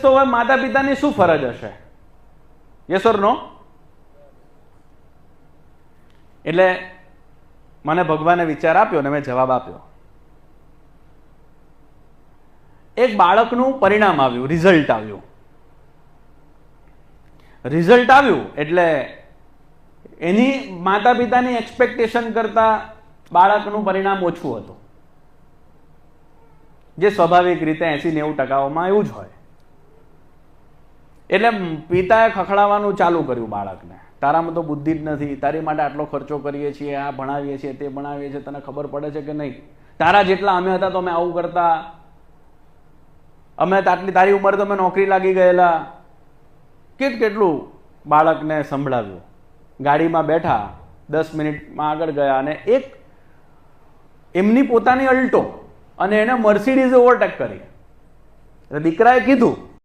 તો હવે માતા પિતાની શું ફરજ હશે? યસ ઓર નો? એટલે મને ભગવાને વિચાર આપ્યો ને મેં જવાબ આપ્યો. એક બાળકનું પરિણામ આવ્યું, રિઝલ્ટ આવ્યું. રિઝલ્ટ આવ્યું એટલે એની માતા પિતાની એક્સપેક્ટેશન કરતા બાળકનું પરિણામ ઓછું હતું, જે સ્વાભાવિક રીતે 80-90% એવું જ હોય. એટલે પિતાએ ખખડાવવાનું ચાલુ કર્યું બાળકને, તારામાં તો બુદ્ધિ જ નથી, તારી માટે આટલો ખર્ચો કરીએ છીએ, આ ભણાવીએ છીએ, તે ભણાવીએ છીએ, તને ખબર પડે છે કે નહીં? તારા જેટલા અમે હતા તો અમે આવું કરતા, અમે તારી ઉંમર તો અમે નોકરી લાગી ગયેલા. કેટલું બાળકને સંભળાવ્યું. ગાડીમાં બેઠા, 10 મિનિટમાં આગળ ગયા અને એક એમની પોતાની અલ્ટો અને એને મર્સિડીઝે ઓવરટેક કરી. એટલે દીકરાએ કીધું